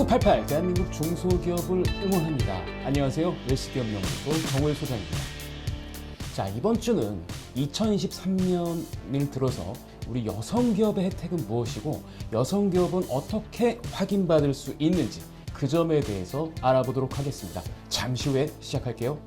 88 대한민국 중소기업을 응원합니다. 안녕하세요. 웰스기업연구소 정호일 소장입니다. 자, 이번 주는 2023년을 들어서 우리 여성기업의 혜택은 무엇이고 여성기업은 어떻게 확인받을 수 있는지 그 점에 대해서 알아보도록 하겠습니다. 잠시 후에 시작할게요.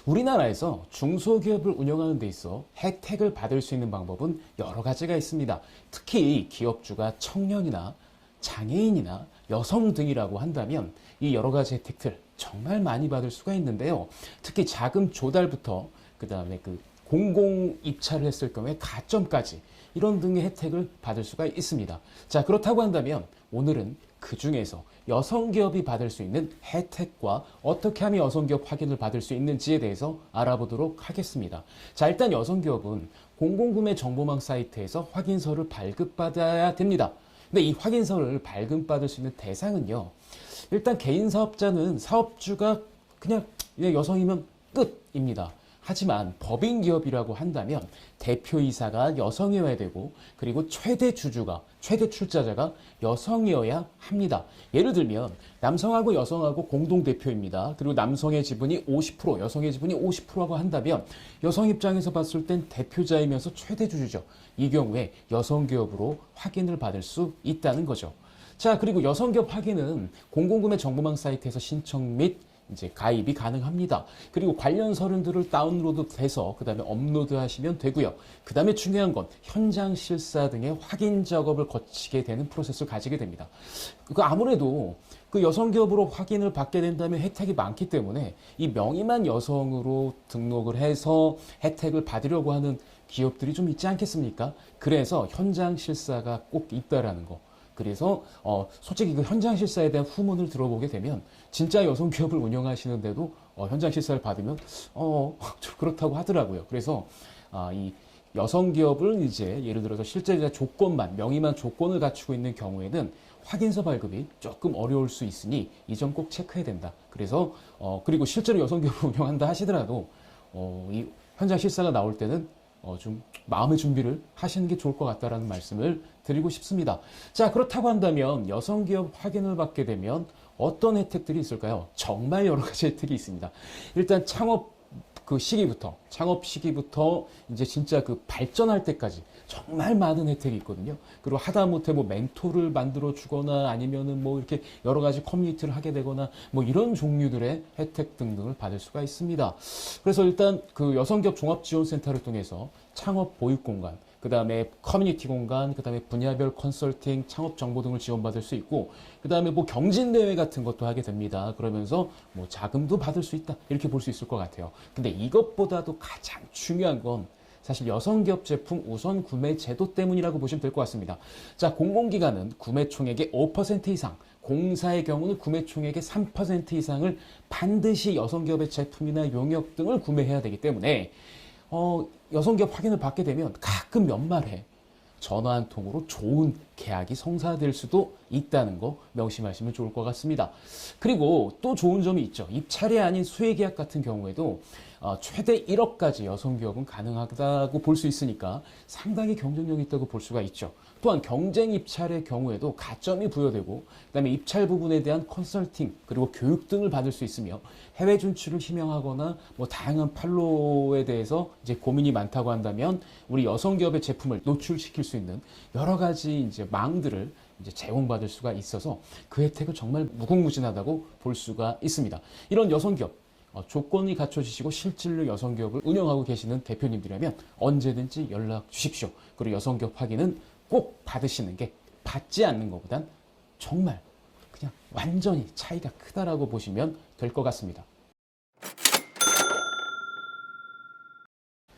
우리나라에서 중소기업을 운영하는 데 있어 혜택을 받을 수 있는 방법은 여러 가지가 있습니다. 특히 기업주가 청년이나 장애인이나 여성 등이라고 한다면 이 여러 가지 혜택들 정말 많이 받을 수가 있는데요. 특히 자금 조달부터 그 다음에 공공 입찰을 했을 경우에 가점까지 이런 등의 혜택을 받을 수가 있습니다. 자, 그렇다고 한다면 오늘은 그 중에서 여성기업이 받을 수 있는 혜택과 어떻게 하면 여성기업 확인을 받을 수 있는지에 대해서 알아보도록 하겠습니다. 자, 일단 여성기업은 공공구매 정보망 사이트에서 확인서를 발급받아야 됩니다. 근데 이 확인서를 발급받을 수 있는 대상은요. 일단 개인 사업자는 사업주가 그냥 여성이면 끝입니다. 하지만 법인기업이라고 한다면 대표이사가 여성이어야 되고 그리고 최대 출자자가 여성이어야 합니다. 예를 들면 남성하고 여성하고 공동대표입니다. 그리고 남성의 지분이 50%, 여성의 지분이 50%라고 한다면 여성 입장에서 봤을 땐 대표자이면서 최대 주주죠. 이 경우에 여성기업으로 확인을 받을 수 있다는 거죠. 자, 그리고 여성기업 확인은 공공구매 정보망 사이트에서 신청 및 이제 가입이 가능합니다. 그리고 관련 서류들을 다운로드해서 그 다음에 업로드 하시면 되고요. 그 다음에 중요한 건 현장 실사 등의 확인 작업을 거치게 되는 프로세스를 가지게 됩니다. 아무래도 그 여성기업으로 확인을 받게 된다면 혜택이 많기 때문에 이 명의만 여성으로 등록을 해서 혜택을 받으려고 하는 기업들이 좀 있지 않겠습니까? 그래서 현장 실사가 꼭 있다라는 거. 그래서 솔직히 그 현장 실사에 대한 후문을 들어보게 되면 진짜 여성 기업을 운영하시는데도 현장 실사를 받으면 좀 그렇다고 하더라고요. 그래서 이 여성 기업을 이제 예를 들어서 실제 조건만 명의만 조건을 갖추고 있는 경우에는 확인서 발급이 조금 어려울 수 있으니 이 점 꼭 체크해야 된다. 그래서 그리고 실제로 여성 기업을 운영한다 하시더라도 이 현장 실사가 나올 때는 좀 마음의 준비를 하시는 게 좋을 것 같다라는 말씀을 드리고 싶습니다. 자, 그렇다고 한다면 여성기업 확인을 받게 되면 어떤 혜택들이 있을까요? 정말 여러 가지 혜택이 있습니다. 일단 창업 시기부터 이제 진짜 발전할 때까지 정말 많은 혜택이 있거든요. 그리고 하다못해 멘토를 만들어 주거나 아니면은 이렇게 여러 가지 커뮤니티를 하게 되거나 이런 종류들의 혜택 등등을 받을 수가 있습니다. 그래서 일단 그 여성기업 종합지원센터를 통해서 창업 보육 공간, 그 다음에 커뮤니티 공간, 그 다음에 분야별 컨설팅, 창업 정보 등을 지원받을 수 있고, 그 다음에 경진대회 같은 것도 하게 됩니다. 그러면서 자금도 받을 수 있다. 이렇게 볼 수 있을 것 같아요. 근데 이것보다도 가장 중요한 건 사실 여성기업 제품 우선 구매 제도 때문이라고 보시면 될 것 같습니다. 자, 공공기관은 구매 총액의 5% 이상, 공사의 경우는 구매 총액의 3% 이상을 반드시 여성기업의 제품이나 용역 등을 구매해야 되기 때문에 여성기업 확인을 받게 되면 가끔 연말에 전화 한 통으로 좋은 계약이 성사될 수도 있다는 거 명심하시면 좋을 것 같습니다. 그리고 또 좋은 점이 있죠. 입찰이 아닌 수혜계약 같은 경우에도 최대 1억까지 여성기업은 가능하다고 볼 수 있으니까 상당히 경쟁력이 있다고 볼 수가 있죠. 또한 경쟁 입찰의 경우에도 가점이 부여되고 그다음에 입찰 부분에 대한 컨설팅 그리고 교육 등을 받을 수 있으며 해외 진출을 희망하거나 다양한 판로에 대해서 이제 고민이 많다고 한다면 우리 여성기업의 제품을 노출시킬 수 있는 여러 가지 이제 망들을 이제 제공받을 수가 있어서 그 혜택은 정말 무궁무진하다고 볼 수가 있습니다. 이런 여성기업 조건이 갖춰지시고 실질로 여성기업을 운영하고 계시는 대표님들이라면 언제든지 연락 주십시오. 그리고 여성기업 확인은 꼭 받으시는 게 받지 않는 것보단 정말 그냥 완전히 차이가 크다라고 보시면 될 것 같습니다.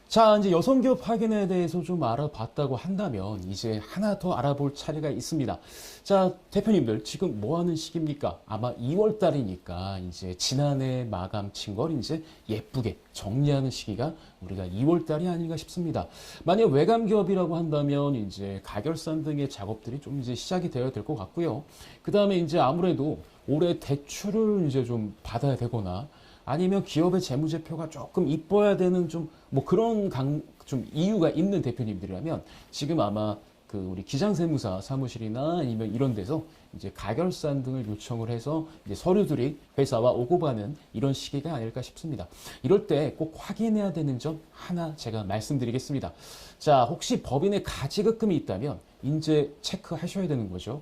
자, 이제 여성기업 확인에 대해서 좀 알아봤다고 한다면 이제 하나 더 알아볼 차례가 있습니다. 자, 대표님들 지금 뭐 하는 시기입니까? 아마 2월 달이니까 이제 지난해 마감 친 걸 이제 예쁘게 정리하는 시기가 우리가 2월 달이 아닌가 싶습니다. 만약 외감기업이라고 한다면 이제 가결산 등의 작업들이 좀 이제 시작이 되어야 될 것 같고요. 그 다음에 이제 아무래도 올해 대출을 이제 좀 받아야 되거나 아니면 기업의 재무제표가 조금 이뻐야 되는 좀 그런 좀 이유가 있는 대표님들이라면 지금 아마 그 우리 기장세무사 사무실이나 아니면 이런 데서 이제 가결산 등을 요청을 해서 이제 서류들이 회사와 오고 가는 이런 시기가 아닐까 싶습니다. 이럴 때 꼭 확인해야 되는 점 하나 제가 말씀드리겠습니다. 자, 혹시 법인에 가지급금이 있다면 이제 체크하셔야 되는 거죠.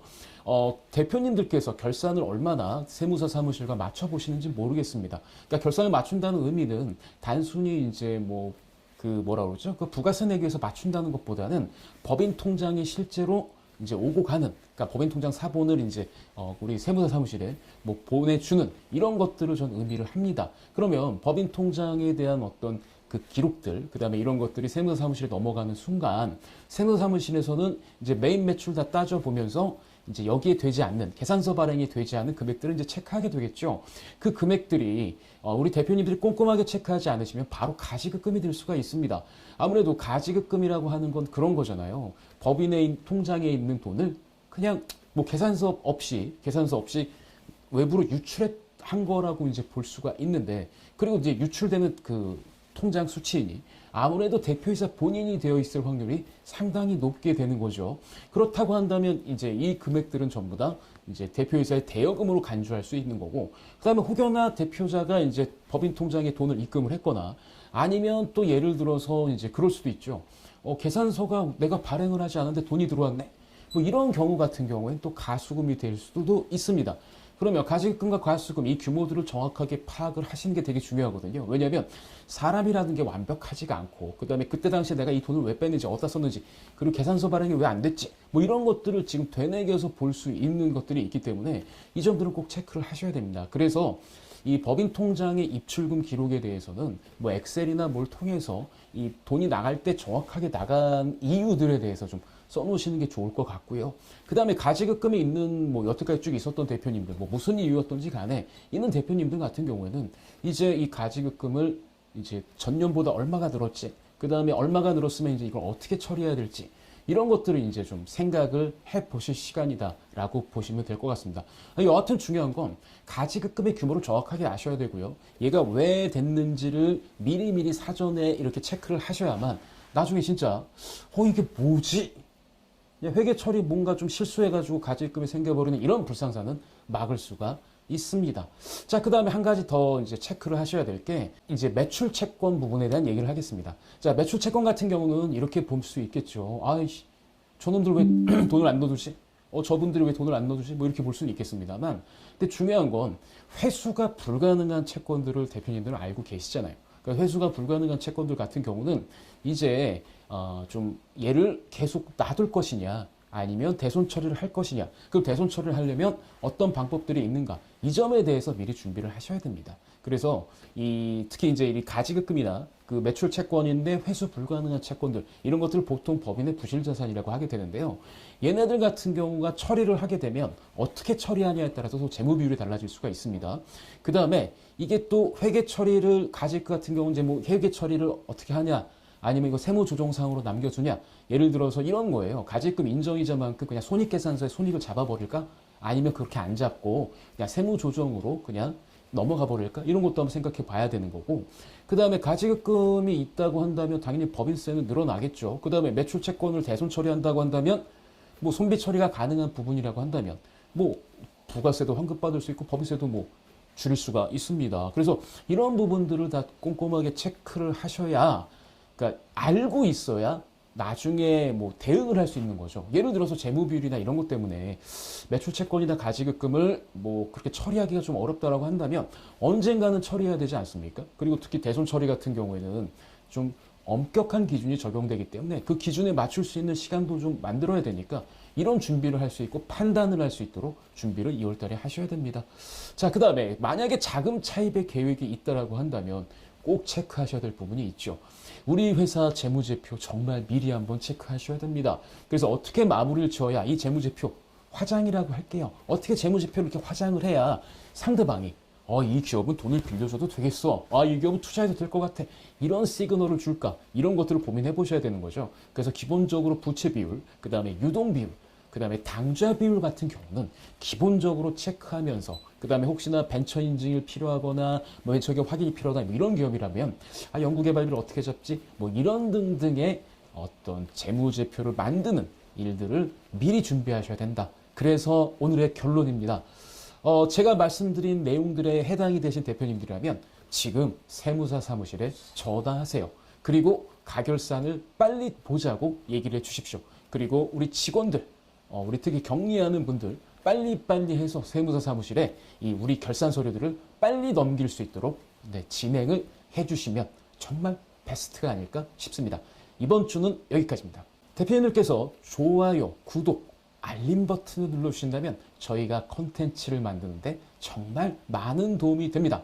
대표님들께서 결산을 얼마나 세무사 사무실과 맞춰보시는지 모르겠습니다. 그러니까 결산을 맞춘다는 의미는 단순히 이제 뭐 그 뭐라 그러죠? 그 부가세 내기 위해서 맞춘다는 것보다는 법인 통장이 실제로 이제 오고 가는, 그러니까 법인 통장 사본을 이제 우리 세무사 사무실에 뭐 보내주는 이런 것들을 전 의미를 합니다. 그러면 법인 통장에 대한 어떤 그 기록들, 그 다음에 이런 것들이 세무사 사무실에 넘어가는 순간 세무사 사무실에서는 이제 메인 매출 다 따져보면서 이제 여기에 되지 않는, 계산서 발행이 되지 않은 금액들을 이제 체크하게 되겠죠. 그 금액들이 우리 대표님들이 꼼꼼하게 체크하지 않으시면 바로 가지급금이 될 수가 있습니다. 아무래도 가지급금이라고 하는 건 그런 거잖아요. 법인의 통장에 있는 돈을 그냥 뭐 계산서 없이 외부로 유출한 거라고 이제 볼 수가 있는데, 그리고 이제 유출되는 그 통장 수취인이 아무래도 대표이사 본인이 되어 있을 확률이 상당히 높게 되는 거죠. 그렇다고 한다면 이제 이 금액들은 전부 다 이제 대표이사의 대여금으로 간주할 수 있는 거고, 그 다음에 혹여나 대표자가 이제 법인 통장에 돈을 입금을 했거나 아니면 또 예를 들어서 이제 그럴 수도 있죠. 계산서가 내가 발행을 하지 않았는데 돈이 들어왔네. 뭐 이런 경우 같은 경우엔 또 가수금이 될 수도 있습니다. 그러면 가지급금과 과수금 이 규모들을 정확하게 파악을 하시는 게 되게 중요하거든요. 왜냐하면 사람이라는 게 완벽하지가 않고, 그 다음에 그때 당시에 내가 이 돈을 왜 뺐는지, 어디다 썼는지, 그리고 계산서 발행이 왜 안 됐지, 뭐 이런 것들을 지금 되뇌겨서 볼 수 있는 것들이 있기 때문에 이 점들은 꼭 체크를 하셔야 됩니다. 그래서 이 법인 통장의 입출금 기록에 대해서는 뭐 엑셀이나 뭘 통해서 이 돈이 나갈 때 정확하게 나간 이유들에 대해서 좀 써놓으시는 게 좋을 것 같고요. 그 다음에 가지급금이 있는 뭐 여태까지 쭉 있었던 대표님들, 뭐 무슨 이유였던지 간에 있는 대표님들 같은 경우에는 이제 이 가지급금을 이제 전년보다 얼마가 늘었지, 그 다음에 얼마가 늘었으면 이제 이걸 어떻게 처리해야 될지, 이런 것들을 이제 좀 생각을 해 보실 시간이다라고 보시면 될 것 같습니다. 여하튼 중요한 건 가지급금의 규모를 정확하게 아셔야 되고요. 얘가 왜 됐는지를 미리미리 사전에 이렇게 체크를 하셔야만 나중에 진짜 이게 뭐지? 회계 처리 뭔가 좀 실수해가지고 가지급금이 생겨버리는 이런 불상사는 막을 수가 있습니다. 자, 그 다음에 한 가지 더 이제 체크를 하셔야 될 게 이제 매출 채권 부분에 대한 얘기를 하겠습니다. 자, 매출 채권 같은 경우는 이렇게 볼 수 있겠죠. 아이씨, 저놈들 왜 돈을 안 넣어두지? 저분들이 왜 돈을 안 넣어두지? 뭐 이렇게 볼 수는 있겠습니다만, 근데 중요한 건 회수가 불가능한 채권들을 대표님들은 알고 계시잖아요. 그러니까 회수가 불가능한 채권들 같은 경우는 이제 좀 얘를 계속 놔둘 것이냐, 아니면 대손 처리를 할 것이냐, 그럼 대손 처리를 하려면 어떤 방법들이 있는가, 이 점에 대해서 미리 준비를 하셔야 됩니다. 그래서 특히 이제 이 가지급금이나 그 매출 채권인데 회수 불가능한 채권들, 이런 것들을 보통 법인의 부실자산이라고 하게 되는데요. 얘네들 같은 경우가 처리를 하게 되면 어떻게 처리하냐에 따라서 재무 비율이 달라질 수가 있습니다. 그 다음에 이게 또 회계 처리를, 가지급 같은 경우는 이제 뭐 회계 처리를 어떻게 하냐, 아니면 이거 세무조정상으로 남겨주냐, 예를 들어서 이런 거예요. 가지급 인정이자만큼 그냥 손익계산서에 손익을 잡아버릴까? 아니면 그렇게 안 잡고 그냥 세무조정으로 그냥 넘어가 버릴까? 이런 것도 한번 생각해 봐야 되는 거고, 그 다음에 가지급금이 있다고 한다면 당연히 법인세는 늘어나겠죠. 그 다음에 매출채권을 대손 처리한다고 한다면 뭐 손비 처리가 가능한 부분이라고 한다면 뭐 부가세도 환급받을 수 있고 법인세도 뭐 줄일 수가 있습니다. 그래서 이런 부분들을 다 꼼꼼하게 체크를 하셔야, 그러니까 알고 있어야 나중에 뭐 대응을 할 수 있는 거죠. 예를 들어서 재무 비율이나 이런 것 때문에 매출 채권이나 가지급금을 뭐 그렇게 처리하기가 좀 어렵다라고 한다면 언젠가는 처리해야 되지 않습니까? 그리고 특히 대손 처리 같은 경우에는 좀 엄격한 기준이 적용되기 때문에 그 기준에 맞출 수 있는 시간도 좀 만들어야 되니까 이런 준비를 할 수 있고 판단을 할 수 있도록 준비를 2월 달에 하셔야 됩니다. 자, 그 다음에 만약에 자금 차입의 계획이 있다라고 한다면 꼭 체크하셔야 될 부분이 있죠. 우리 회사 재무제표 정말 미리 한번 체크하셔야 됩니다. 그래서 어떻게 마무리를 지어야 이 재무제표, 화장이라고 할게요. 어떻게 재무제표를 이렇게 화장을 해야 상대방이 이 기업은 돈을 빌려줘도 되겠어. 이 기업은 투자해도 될 것 같아. 이런 시그널을 줄까? 이런 것들을 고민해 보셔야 되는 거죠. 그래서 기본적으로 부채 비율, 그 다음에 유동 비율, 그 다음에 당좌 비율 같은 경우는 기본적으로 체크하면서, 그 다음에 혹시나 벤처 인증이 필요하거나 뭐 벤처기업 확인이 필요하다, 뭐 이런 기업이라면 연구개발비를 어떻게 잡지? 뭐 이런 등등의 어떤 재무제표를 만드는 일들을 미리 준비하셔야 된다. 그래서 오늘의 결론입니다. 제가 말씀드린 내용들에 해당이 되신 대표님들이라면 지금 세무사 사무실에 전화하세요. 그리고 가결산을 빨리 보자고 얘기를 해 주십시오. 그리고 우리 직원들, 우리 특히 격리하는 분들 빨리빨리 해서 세무사 사무실에 이 우리 결산 서류들을 빨리 넘길 수 있도록 진행을 해주시면 정말 베스트가 아닐까 싶습니다. 이번 주는 여기까지입니다. 대표님들께서 좋아요, 구독, 알림 버튼을 눌러주신다면 저희가 컨텐츠를 만드는데 정말 많은 도움이 됩니다.